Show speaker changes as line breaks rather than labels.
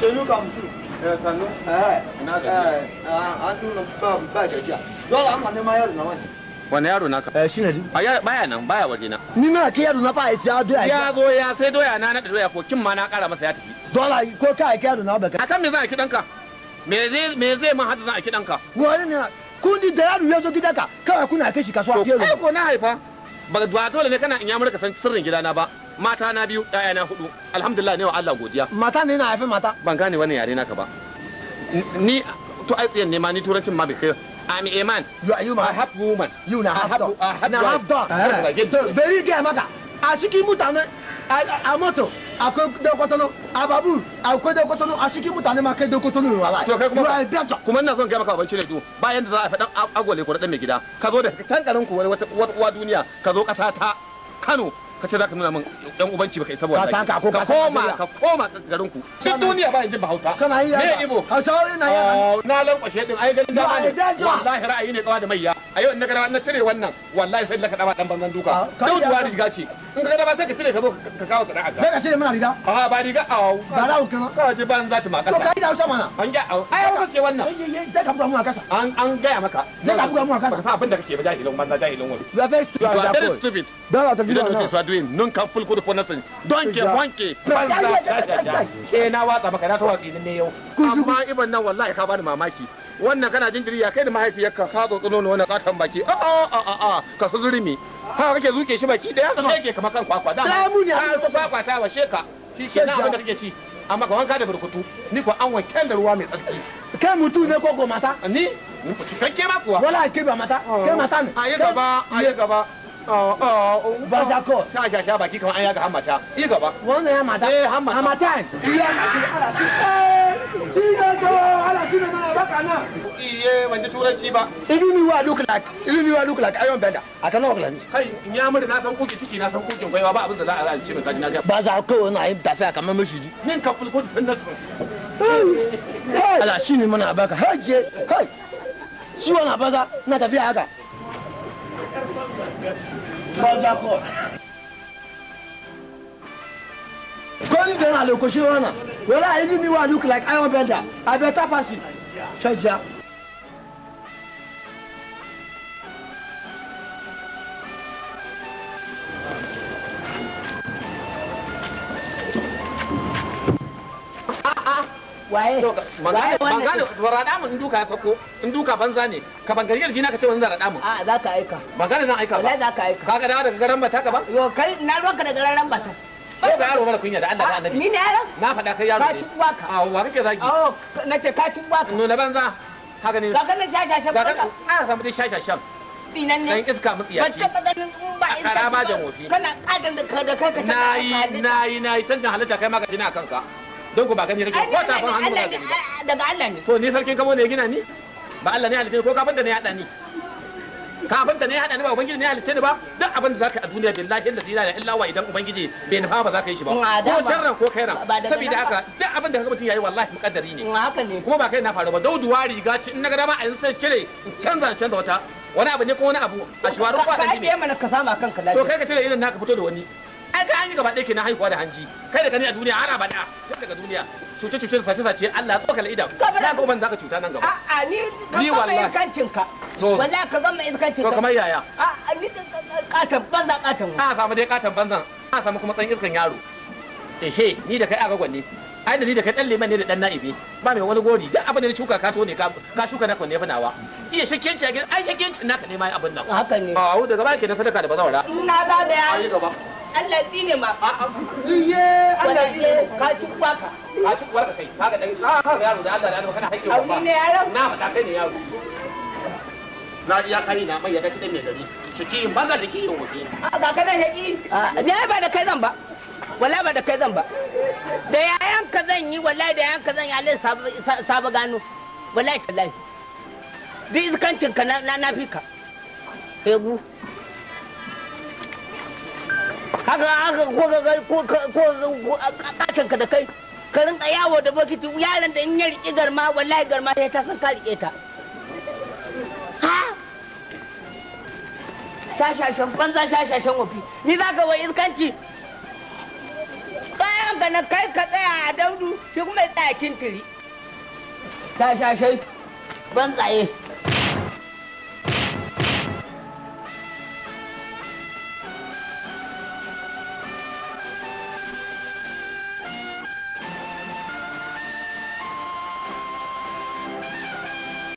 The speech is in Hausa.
Sanu ka mutu.
Sannu.
Na ga. An ba gajiya. Dole an manne ma yaro na wani.
Wani yaro naka?
Shi ne.
Baya nan, baya waje na.
Ni na ke yaro na fa ya doya.
Ya zo ya sai doya na nada doya ko kin ma na kara masa ya tafi.
Dole ko ka ke yaro na ba ka.
Akan me zan aiki danka? Me zai man hada zan aiki danka?
Wani ne kun ji da yaro ya zo gidanka kawai kuna kai shi kasuwa ke
ko na haifa. Ba dole ne kana in ya murka san sirrin gidana ba. Mata na 2, ɗaya na 4. Alhamdulillah ne wa Allah godiya.
Mata ne na haifi mata.
Ban gane wannan yare naka ba. Ni to ai tsayen ne ma ni turancin ma bai kai. I'm a man.
You
I have woman.
You na have dog.
Na have dog.
Bari ga maka. A cikin mutane a moto akwai dokotono a babur akwai dokotono a cikin mutane ma kai dokotono wallahi.
To kai
kuma
kuma ina son kai maka abinci ne to bayan da za a faɗan agwale ko da mai gida ka zo da can garin ku wata uwa duniya ka zo ƙasa ta Kano ka ce za ka nuna min ɗan ubanci baka isa ba
ka
koma garin ku duk duniya ba yanzu Bahausa
kana yi
ne Ibo
Hausa ina yi
na lankwashe din ai ganin dama ne wallahi ra'ayi ne tsawa da maiya a yau in na ga na cire wannan wallahi sai laka dama dan banzan duka dauduwa riga ce in ka ga dama sai ka cire ka zo ka kawo sana'a ka
ka cire mana riga
ba riga
ba rawu kana
ka je ban za ta maka
to kai da Hausa mana
an ga ai Hausa ce wannan
dai ka buga mu a kasa
an gaya maka
dai ka buga mu a kasa
ba ka san abin da kake ba jahilin banza jahilin wani
you are very stupid
dala ta video na so doing nun kan fulko da fonasin don ke wanke ke na watsa maka na ta watsi ne yau amma iban nan wallahi ka bani mamaki wannan kana jinjiri ya kai da mahaifiyarka ka zo tsuno wannan katan baki ka su zurmi ha kake zuke shi baki daya sheke kamar kan kwakwa da
samu ne
ha kwakwa ta washe ka shi ke nan abin da kake ci amma ka wanka da burkutu ni ko an wanke da ruwa mai tsarki
kai mutu ne ko mata
ni cikakke ma kuwa
wala kai ba mata kai mata ne
ayi gaba
ba za ko
sha baki kamar an yaga hammata yi gaba
wannan ya mata hammata iya ala shi ne to ala shi ne mana baka na
iye ban ji turanci ba
ilimi wa look like ayon benda aka no klan
kai in ya mura na san kuki ciki na san kukin gwaiwa ba abin da za a rance min kaji na ga
ba za ko na yi tafiya kamar mashiji
nin ka fulko da nasu
ala shi ne mana baka haje kai shi wannan baza na tafiya haka Bazako. Going down a location, well, I even knew I look like Iron Bender. I better pass it. Shut up. Waye?
Magana rada mun duka ya sako in duka banza ne ka ban gariyar jina ka ce wanzan rada mun
a za ka aika
magana zan aika ba
wallahi za ka aika
ka ga daga garan bata ka ba
yo kai na ruwanka daga garan bata
ko ga yaro mara kunya da Allah da annabi
ni ne yaron
na faɗa kai yaro
ka tuwa ka
a wa kake zagi
nace ka tuwa ka
nuna banza haka ne
ka kana shashashan
ka a samu dai shashashan
dinan ne
dan iska mutsiyaci
ban taba ganin in ba iska
karama da wofi
kana kadan da kai ka
nayi tantan halitta kai ma ka tina kanka don ku ba gani kake ko ta fan hannu ba gani
daga Allah ne
to ni sarkin kamo ne gina ni ba Allah ne halitta ko kafin da ne ya hada ni kafin da ne ya hada ni ba ubangiji ne ya halitta ni ba duk abin da zaka a duniya billahi la ilaha illa huwa idan ubangiji bai nufa ba za ka yi shi ba ko sharran ko khairan saboda haka duk abin da kaga mutum yayi wallahi mukaddari ne
haka ne
kuma ba kai na faru ba dauduwa riga ce in naga dama a yanzu sai cire canza wata wani abu ne ko wani abu a shawarar kwa dan
ne mana ka sama kanka lafiya
to kai ka cire idan naka fito da wani ai ka an yi gaba ɗaya kenan haihuwa da hanji kai da gani a duniya har abada tun daga duniya cuce-cuce da sace-sace Allah ya tsokala idan na ga uban zaka cuta nan gaba
a'a ni wallahi iskancin ka wallahi ka gama iskancin ka
to kamar yaya
a'a ni katan banza katan
a samu dai katan banzan a samu kuma tsan iskan yaro ehe ni da kai aga gwanne ai da ni da kai dan liman ne da dan na'ibi ba mai wani gori duk abin da ni shuka ka to ne ka shuka naka ne fanawa iya shakkenci a gidan ai shakkenci naka ne mai abin nan
haka ne
a hu daga baki da sadaka da bazawara
na ba da ya
ai gaba
Allah tsine ma iye Allah tsine ka ci kwaka
ka ci kwaka kai kaga dan ka yaro da Allah da Allah kana haƙƙi wa ba
ni ne yaro
na faɗa kai ne yaro na ji ya kari na mai ya dace dan mai gari shi in banza da ki yin wuce
ga ka da haƙi ne ba da kai zan ba wallahi ba da kai zan ba da yayan ka zan yi wallahi da yayan ka zan yi Allah sabu gano wallahi tallahi duk iskancin ka na fi ka hegu haka ko katon ka da kai ka rinka yawo da bokiti yaron da in ya riƙe garma wallahi garma sai ta san ka riƙe ta shashashan banza shashashan wafi ni za ka wai iskanci kayan daga nan kai ka tsaya a daudu shi kuma ya tsaya kintiri ta shashai ban tsaye